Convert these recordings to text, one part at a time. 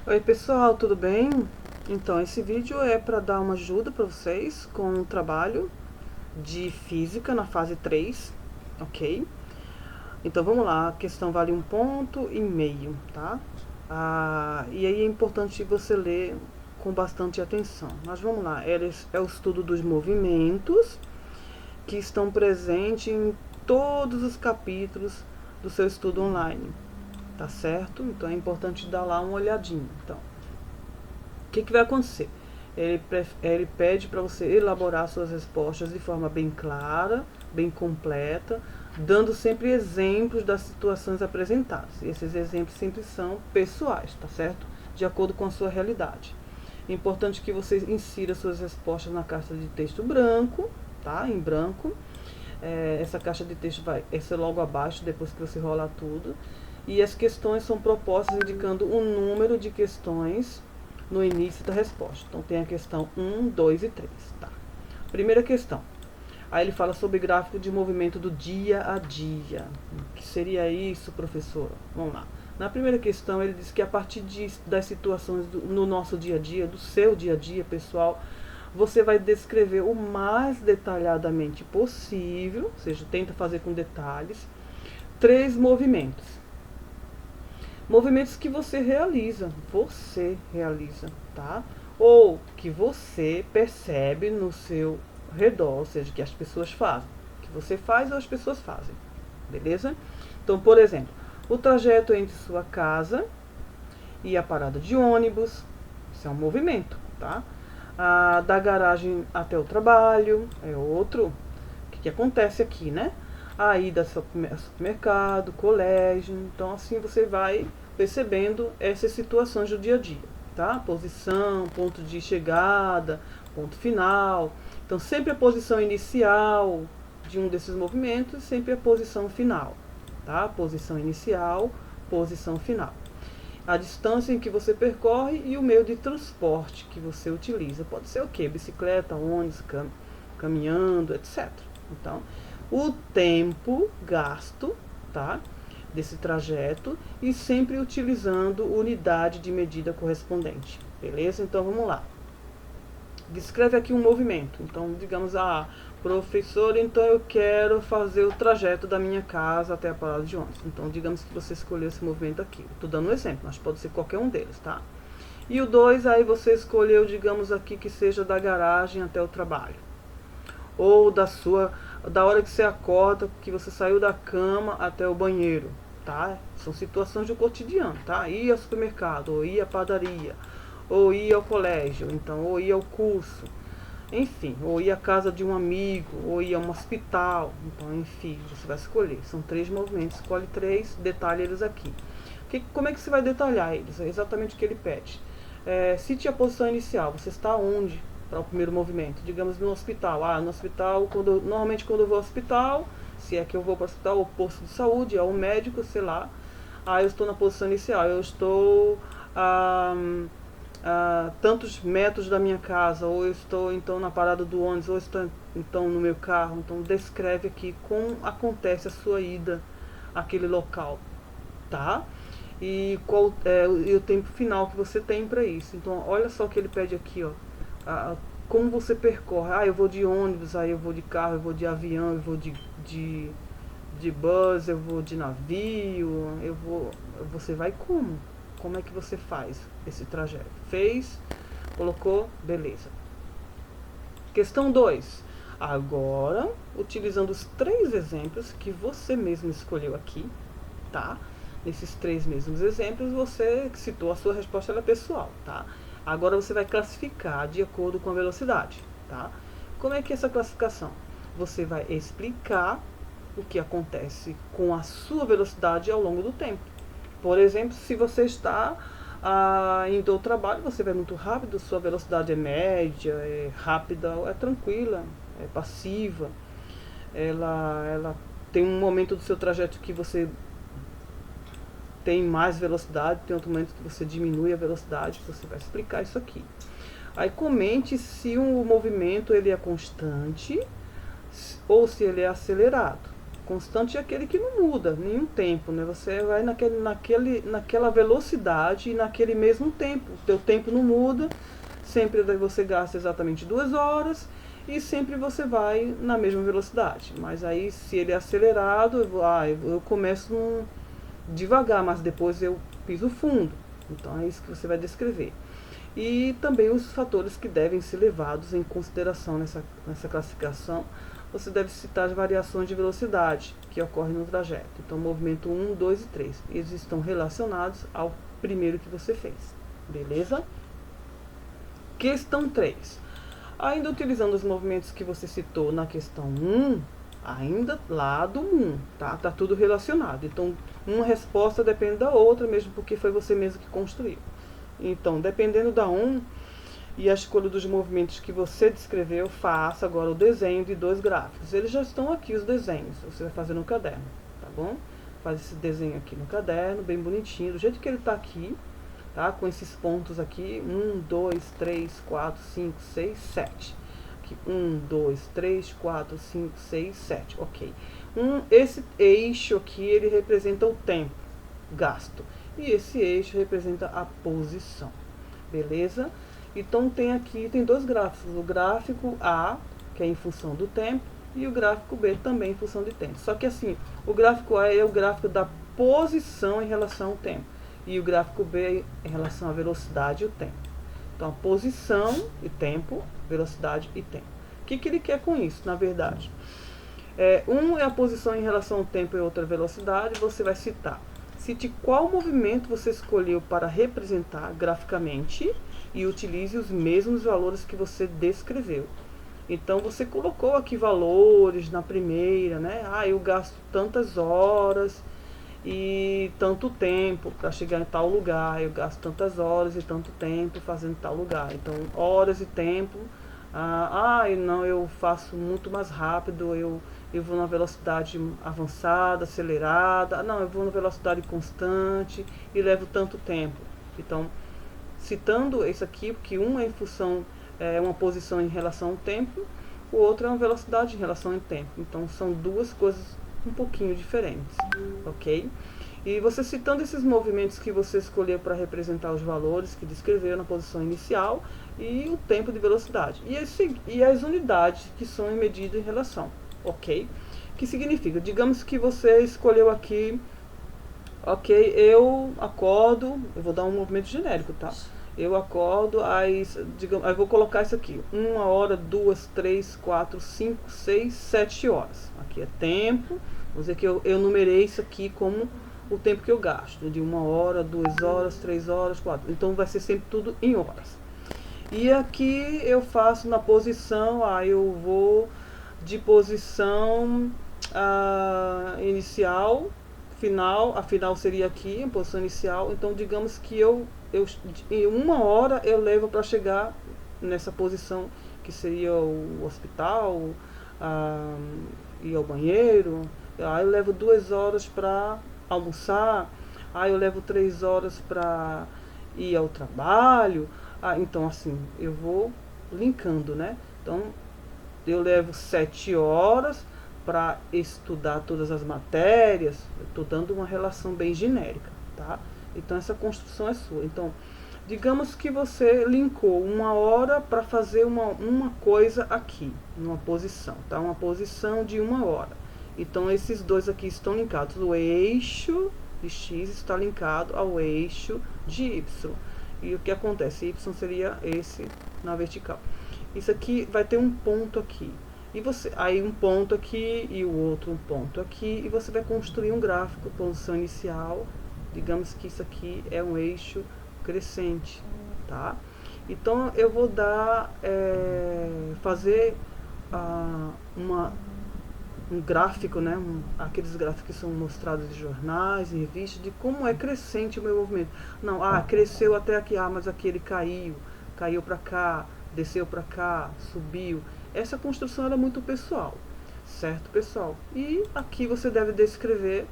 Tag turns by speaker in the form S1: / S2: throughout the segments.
S1: Oi pessoal, tudo bem? Então, esse vídeo é para dar uma ajuda para vocês com um trabalho de física na fase 3, ok? Então vamos lá, a questão vale 1,5 ponto, tá? E aí é importante você ler com bastante atenção. Mas vamos lá, é o estudo dos movimentos que estão presentes em todos os capítulos do seu estudo online, tá certo? Então é importante dar lá uma olhadinha. Então, o que vai acontecer? Ele pede para você elaborar suas respostas de forma bem clara, bem completa, dando sempre exemplos das situações apresentadas. E esses exemplos sempre são pessoais, tá certo? De acordo com a sua realidade. É importante que você insira suas respostas na caixa de texto branco, tá? Em branco. Essa caixa de texto vai ser logo abaixo, depois que você rolar tudo. E as questões são propostas indicando o número de questões no início da resposta. Então tem a questão 1, 2 e 3, tá? Primeira questão. Aí ele fala sobre gráfico de movimento do dia a dia. O que seria isso, professora? Vamos lá. Na primeira questão ele diz que a partir das situações no nosso dia a dia, do seu dia a dia, pessoal, você vai descrever o mais detalhadamente possível, ou seja, tenta fazer com detalhes, 3 movimentos. Movimentos que você realiza, tá? Ou que você percebe no seu redor, ou seja, que as pessoas fazem. Que você faz ou as pessoas fazem, beleza? Então, por exemplo, o trajeto entre sua casa e a parada de ônibus, isso é um movimento, tá? Da garagem até o trabalho, é outro. O que acontece aqui, né? A ida ao supermercado, colégio. Então, assim você vai percebendo essas situações do dia a dia, tá? Posição, ponto de chegada, ponto final. Então, sempre a posição inicial de um desses movimentos, sempre a posição final, tá? Posição inicial, posição final. A distância em que você percorre e o meio de transporte que você utiliza. Pode ser o quê? Bicicleta, ônibus, caminhando, etc. Então, o tempo gasto, tá? Desse trajeto e sempre utilizando unidade de medida correspondente. Beleza? Então vamos lá. Descreve aqui um movimento. Então, digamos, professor, então eu quero fazer o trajeto da minha casa até a parada de ônibus. Então, digamos que você escolheu esse movimento aqui. Estou dando um exemplo, mas pode ser qualquer um deles, tá? E o 2, aí você escolheu, digamos aqui, que seja da garagem até o trabalho. Ou da hora que você acorda, que você saiu da cama até o banheiro, tá? São situações do cotidiano, tá? Ir ao supermercado, ou ir à padaria, ou ir ao colégio, então, ou ir ao curso, enfim, ou ir à casa de um amigo, ou ir a um hospital, então, enfim, você vai escolher. São 3 movimentos, escolhe 3, detalhe eles aqui. Como é que você vai detalhar eles? É exatamente o que ele pede. Cite a posição inicial, você está onde para o primeiro movimento? Digamos no hospital. No hospital, normalmente quando eu vou ao hospital, se é que eu vou para o hospital ou posto de saúde, ao médico, sei lá. Eu estou na posição inicial, eu estou tantos metros da minha casa, ou eu estou então na parada do ônibus, ou estou então no meu carro. Então descreve aqui como acontece a sua ida àquele local, tá? E qual é o tempo final que você tem para isso. Então olha só o que ele pede aqui, ó. Como você percorre. Eu vou de ônibus, aí eu vou de carro, eu vou de avião, eu vou de bus, eu vou de navio, você vai como? Como é que você faz esse trajeto? Fez, colocou, beleza. Questão 2. Agora, utilizando os 3 exemplos que você mesmo escolheu aqui, tá? Nesses 3 mesmos exemplos, você citou a sua resposta, ela é pessoal, tá? Agora você vai classificar de acordo com a velocidade, tá? Como é que é essa classificação? Você vai explicar o que acontece com a sua velocidade ao longo do tempo. Por exemplo, se você está indo ao trabalho, você vai muito rápido, sua velocidade é média, é rápida, é tranquila, é passiva. Ela tem um momento do seu trajeto que você tem mais velocidade, tem outro momento que você diminui a velocidade, você vai explicar isso aqui. Aí comente se o movimento ele é constante ou se ele é acelerado, Constante é aquele que não muda nenhum tempo, né? Você vai naquela velocidade e naquele mesmo tempo. O teu tempo não muda, sempre você gasta exatamente 2 horas e sempre você vai na mesma velocidade. Mas aí, se ele é acelerado, eu começo devagar, mas depois eu piso fundo. Então é isso que você vai descrever. E também os fatores que devem ser levados em consideração nessa classificação. Você deve citar as variações de velocidade que ocorrem no trajeto. Então, movimento 1, 2 e 3. Eles estão relacionados ao primeiro que você fez. Beleza? Questão 3. Ainda utilizando os movimentos que você citou na questão 1, ainda lá do 1, tá? Tá tudo relacionado. Então, uma resposta depende da outra, mesmo porque foi você mesmo que construiu. Então, dependendo da 1 e a escolha dos movimentos que você descreveu, faça agora o desenho de 2 gráficos. Eles já estão aqui, os desenhos. Você vai fazer no caderno, tá bom? Faz esse desenho aqui no caderno, bem bonitinho, do jeito que ele está aqui, tá? Com esses pontos aqui, 1, 2, 3, 4, 5, 6, 7. Aqui, 1, 2, 3, 4, 5, 6, 7. Ok. Esse eixo aqui, ele representa o tempo gasto. E esse eixo representa a posição. Beleza? Então tem 2 gráficos, o gráfico A, que é em função do tempo, e o gráfico B também em função de tempo. Só que assim, o gráfico A é o gráfico da posição em relação ao tempo, e o gráfico B em relação à velocidade e o tempo. Então, a posição e tempo, velocidade e tempo. O que ele quer com isso, na verdade? Um é a posição em relação ao tempo e outra a velocidade, você vai citar. Cite qual movimento você escolheu para representar graficamente e utilize os mesmos valores que você descreveu. Então, você colocou aqui valores na primeira, né? Eu gasto tantas horas e tanto tempo para chegar em tal lugar. Eu gasto tantas horas e tanto tempo fazendo tal lugar. Então, horas e tempo. Não, eu faço muito mais rápido, eu vou na velocidade avançada, acelerada. Não, eu vou na velocidade constante e levo tanto tempo. Então, citando isso aqui, porque um é em função, uma posição em relação ao tempo, o outro é uma velocidade em relação ao tempo. Então, são 2 coisas um pouquinho diferentes, ok? E você citando esses movimentos que você escolheu para representar os valores que descreveu na posição inicial e o tempo de velocidade. E as unidades que são medidas em relação, ok? Que significa, digamos que você escolheu aqui, ok, eu acordo, eu vou dar um movimento genérico, tá? Eu acordo digamos, eu vou colocar isso aqui, 1 hora, 2, 3, 4, 5, 6, 7 horas. Aqui é tempo, vou dizer que eu numerei isso aqui como o tempo que eu gasto, de 1 hora, 2 horas, 3 horas, 4. Então vai ser sempre tudo em horas. E aqui eu faço na posição, eu vou de posição inicial, final, a final seria aqui, a posição inicial. Então, digamos que em 1 hora eu levo para chegar nessa posição, que seria o hospital, ir ao banheiro. Aí eu levo 2 horas para almoçar, aí eu levo 3 horas para ir ao trabalho. Então assim, eu vou linkando, né? Então, eu levo 7 horas para estudar todas as matérias. Eu estou dando uma relação bem genérica, tá? Então, essa construção é sua. Então, digamos que você linkou 1 hora para fazer uma coisa aqui, numa posição, tá? Uma posição de 1 hora. Então, esses 2 aqui estão linkados. O eixo de X está linkado ao eixo de Y. E o que acontece? Y seria esse na vertical. Isso aqui vai ter um ponto aqui. E aí um ponto aqui e o outro um ponto aqui. E você vai construir um gráfico, posição inicial. Digamos que isso aqui é um eixo crescente, tá? Então, eu vou fazer um gráfico, né? Aqueles gráficos que são mostrados em jornais, em revistas, de como é crescente o meu movimento. Não, cresceu até aqui, mas aqui ele caiu para cá, desceu para cá, subiu. Essa construção era muito pessoal, certo, pessoal? E aqui você deve descrever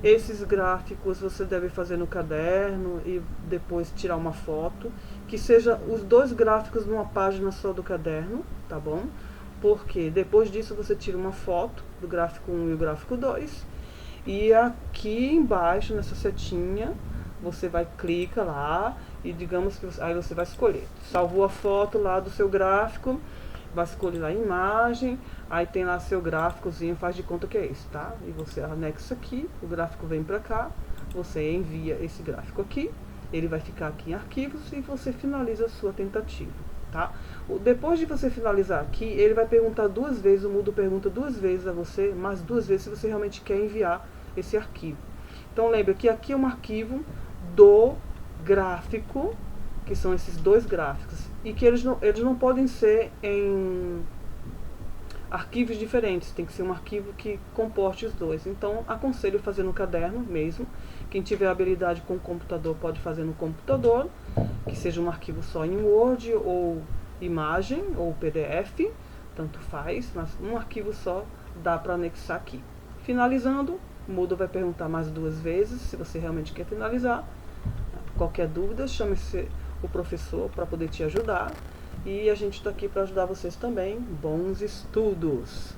S1: esses gráficos, você deve fazer no caderno e depois tirar uma foto, que seja os 2 gráficos numa página só do caderno, tá bom? porque depois disso você tira uma foto do gráfico 1 e o gráfico 2, e aqui embaixo nessa setinha você vai clicar lá e digamos que aí você vai escolher, salvou a foto lá do seu gráfico, vai escolher lá a imagem, aí tem lá seu gráficozinho, faz de conta que é esse, tá? E você anexa aqui, o gráfico vem pra cá, você envia esse gráfico aqui, ele vai ficar aqui em arquivos e você finaliza a sua tentativa, tá? Depois de você finalizar aqui, ele vai perguntar 2 vezes, o Moodle pergunta 2 vezes a você, mais 2 vezes se você realmente quer enviar esse arquivo. Então lembra que aqui é um arquivo do gráfico, que são esses 2 gráficos, e que eles não podem ser em arquivos diferentes, tem que ser um arquivo que comporte os 2. Então aconselho fazer no caderno mesmo. Quem tiver habilidade com o computador pode fazer no computador, que seja um arquivo só em Word ou imagem ou PDF, tanto faz, mas um arquivo só dá para anexar aqui. Finalizando, o Moodle vai perguntar mais 2 vezes se você realmente quer finalizar. Qualquer dúvida, chame-se o professor para poder te ajudar. E a gente está aqui para ajudar vocês também. Bons estudos!